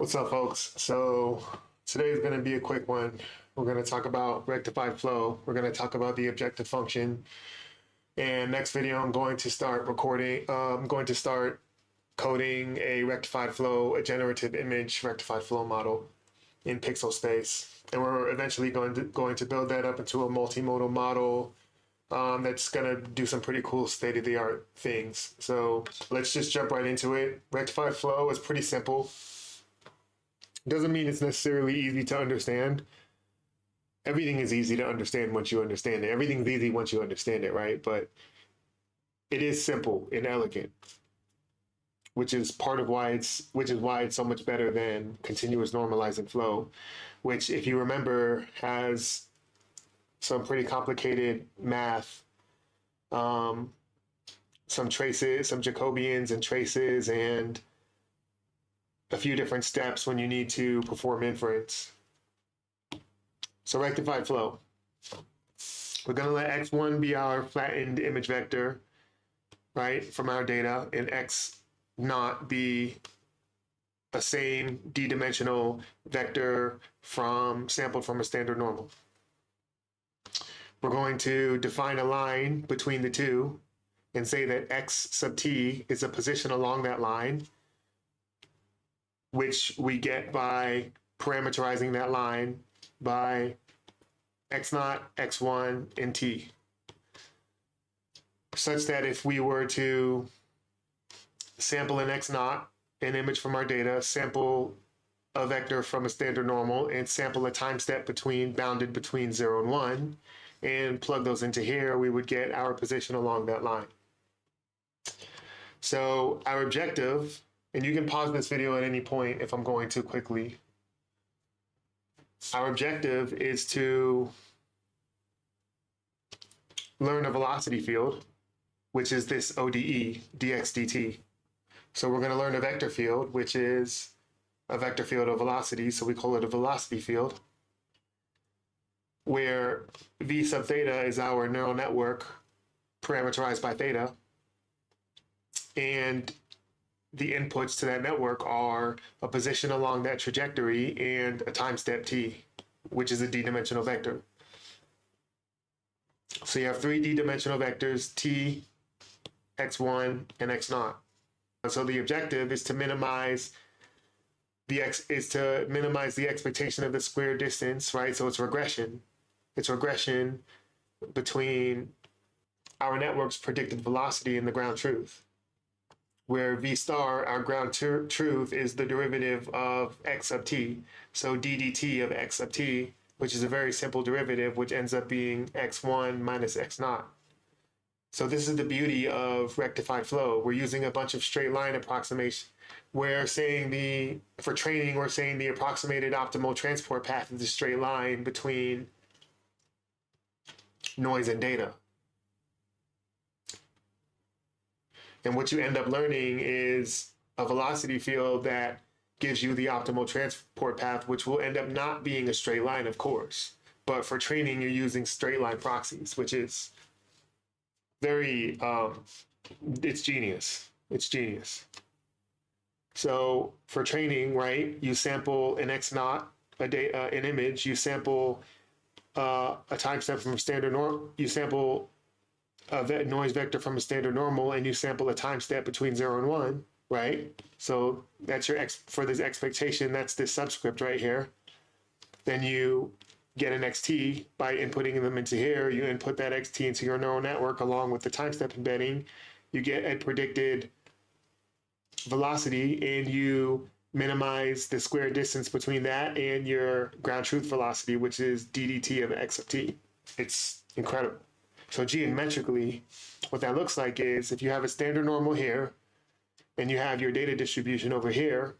What's up, folks? So today is going to be a quick one. We're going to talk about rectified flow. We're going to talk about the objective function. And next video, I'm going to start coding a rectified flow, a generative image rectified flow model in pixel space. And we're eventually going to build that up into a multimodal model that's going to do some pretty cool state-of-the-art things. So let's just jump right into it. Rectified flow is pretty simple. Doesn't mean it's necessarily easy to understand. Everything is easy to understand once you understand it. Everything's easy once you understand it, right? But it is simple and elegant, which is why it's so much better than continuous normalizing flow, which, if you remember, has some pretty complicated math, some traces, some Jacobians and traces, and a few different steps when you need to perform inference. So rectified flow. We're going to let x1 be our flattened image vector, right, from our data, and x not be a same d-dimensional vector sampled from a standard normal. We're going to define a line between the two and say that x sub t is a position along that line, which we get by parameterizing that line by x0, x1, and t, such that if we were to sample an x0, an image from our data, sample a vector from a standard normal, and sample a time step bounded between 0 and 1, and plug those into here, we would get our position along that line. So our objective, and you can pause this video at any point if I'm going too quickly. Our objective is to learn a velocity field, which is this ODE, dx dt. So we're going to learn a vector field, which is a vector field of velocity, so we call it a velocity field, where v sub theta is our neural network parameterized by theta, and the inputs to that network are a position along that trajectory and a time step t, which is a d-dimensional vector. So you have three d-dimensional vectors, t, x1, and x0. So the objective is to minimize the expectation of the square distance, right? So it's regression. It's regression between our network's predicted velocity and the ground truth, where v star, our ground truth, is the derivative of x sub t. So d dt of x sub t, which is a very simple derivative, which ends up being x1 minus x0. So this is the beauty of rectified flow. We're using a bunch of straight line approximation. For training, we're saying the approximated optimal transport path is a straight line between noise and data. And what you end up learning is a velocity field that gives you the optimal transport path, which will end up not being a straight line, of course. But for training, you're using straight line proxies, which is very, it's genius. It's genius. So for training, right, you sample an x0, an image, you sample a time step from standard norm, you sample a noise vector from a standard normal, and you sample a time step between 0 and 1, right? So that's for this expectation, that's this subscript right here. Then you get an xt by inputting them into here. You input that xt into your neural network along with the time step embedding. You get a predicted velocity, and you minimize the square distance between that and your ground truth velocity, which is d dt of x sub t. It's incredible. So geometrically, what that looks like is if you have a standard normal here and you have your data distribution over here,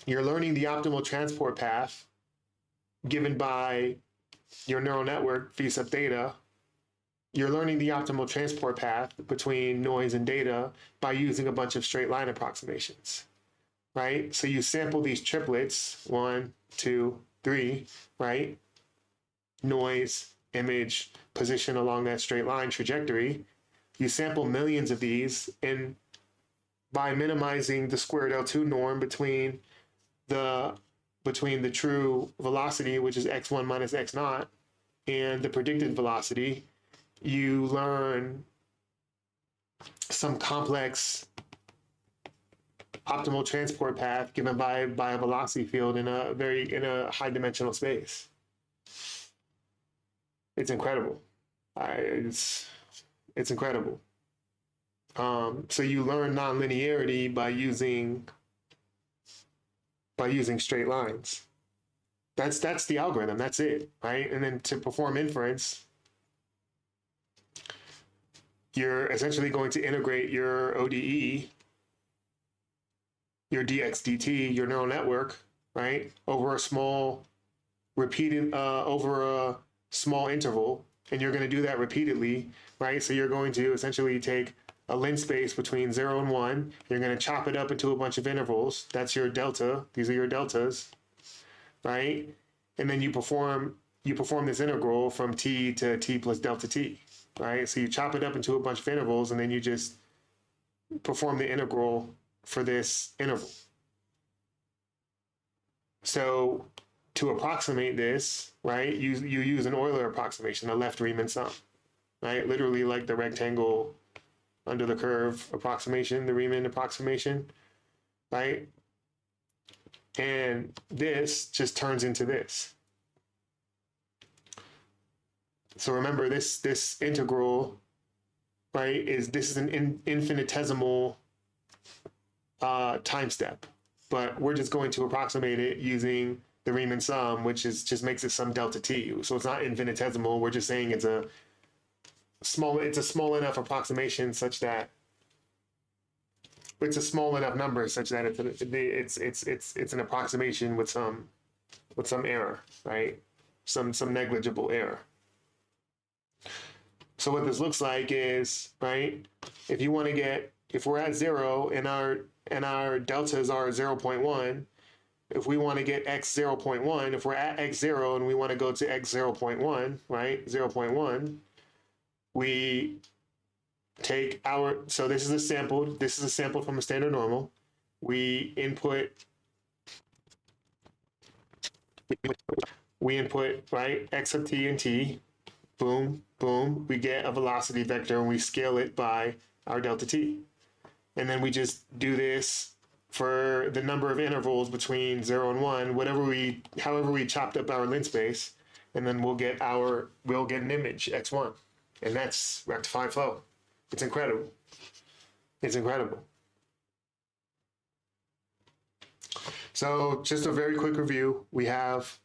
you're learning the optimal transport path given by your neural network v sub theta. You're learning the optimal transport path between noise and data by using a bunch of straight line approximations, right? So you sample these triplets, 1, 2, 3, right? Noise, image, position along that straight line trajectory. You sample millions of these, and by minimizing the squared L2 norm between between the true velocity, which is x1 minus x naught, and the predicted velocity, you learn some complex optimal transport path given by a velocity field in a high dimensional space. It's incredible. It's incredible. So you learn nonlinearity by using straight lines. That's the algorithm. That's it, right? And then to perform inference, you're essentially going to integrate your ODE, your DXDT, your neural network, right, over a small interval, and you're going to do that repeatedly, right? So you're going to essentially take a length space between 0 and 1. You're going to chop it up into a bunch of intervals. That's your delta. These are your deltas, right? And then you perform this integral from t to t plus delta t, right? So you chop it up into a bunch of intervals, and then you just perform the integral for this interval. So to approximate this, right, you use an Euler approximation, a left Riemann sum, right? Literally like the rectangle under the curve approximation, the Riemann approximation, right? And this just turns into this. So remember, this integral, right, this is an infinitesimal time step, but we're just going to approximate it using the Riemann sum, which just makes it some delta t. So it's not infinitesimal. We're just saying it's a small enough approximation such that it's a small enough number such that it's an approximation with some error, right? Some negligible error. So what this looks like is, right, if we're at 0 and our deltas are 0.1, if we want to get x 0.1, if we're at x 0 and we want to go to x 0.1, right, 0.1, we take so this is a sample from a standard normal. We input, right, x of t and t, boom, boom, we get a velocity vector and we scale it by our delta t. And then we just do this for the number of intervals between 0 and 1, however we chopped up our length space, and then we'll get an image, x1. And that's rectified flow. It's incredible. It's incredible. So just a very quick review. We have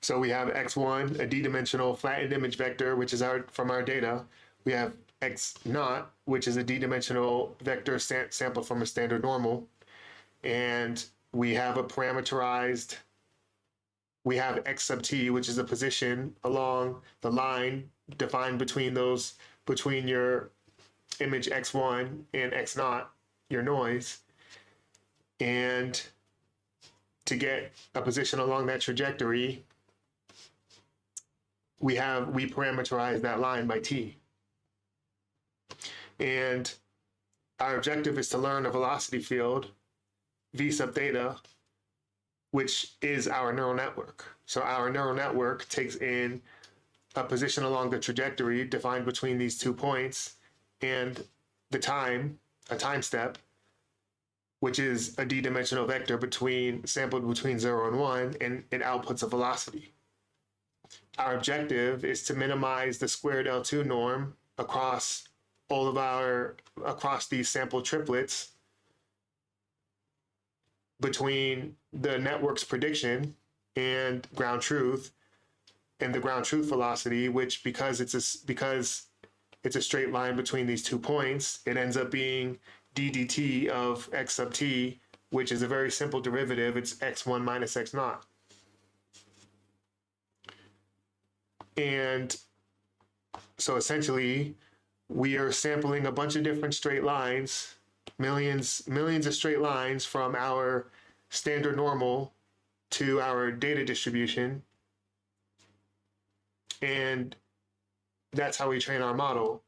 x1, a d-dimensional flattened image vector, which is from our data. We have x naught, which is a d-dimensional vector sampled from a standard normal. And we have x sub t, which is a position along the line defined between your image x1 and x naught, your noise. And to get a position along that trajectory, we parameterize that line by t. And our objective is to learn a velocity field, v sub theta, which is our neural network. So our neural network takes in a position along the trajectory defined between these 2 points and a time step, which is a d-dimensional vector sampled between 0 and 1, and it outputs a velocity. Our objective is to minimize the squared L2 norm across these sample triplets between the network's prediction and ground truth, and the ground truth velocity, which because it's a straight line between these 2 points, it ends up being d dt of x sub t, which is a very simple derivative. It's x1 minus x naught. And so essentially, we are sampling a bunch of different straight lines, millions of straight lines from our standard normal to our data distribution. And that's how we train our model.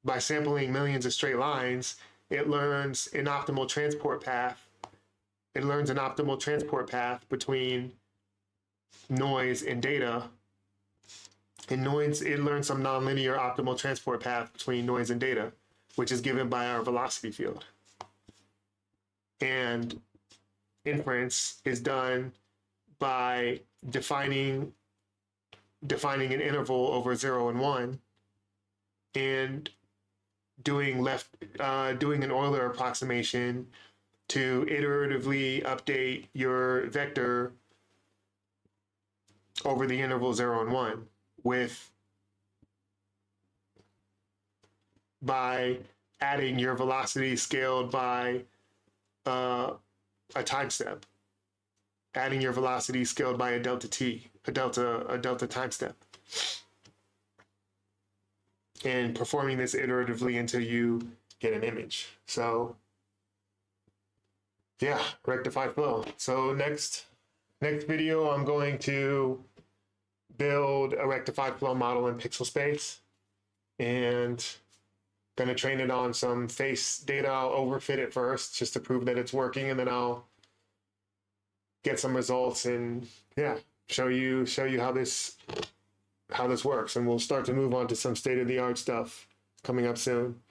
By sampling millions of straight lines, it learns an optimal transport path it learns an optimal transport path between noise and data. In noise, it learns some nonlinear optimal transport path between noise and data, which is given by our velocity field. And inference is done by defining an interval over 0 and 1 and doing an Euler approximation to iteratively update your vector over the interval 0 and 1 by adding your velocity scaled by a time step, adding your velocity scaled by a delta t, a delta time step, and performing this iteratively until you get an image. So yeah, rectified flow. So next video, I'm going to build a rectified flow model in pixel space and going to train it on some face data. I'll overfit it first just to prove that it's working, and then I'll get some results and show you how this works. And we'll start to move on to some state-of-the-art stuff coming up soon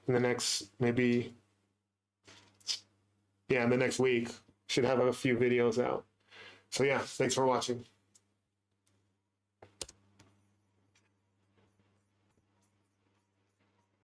in the next in the next week. Should have a few videos out. So yeah, thanks for watching.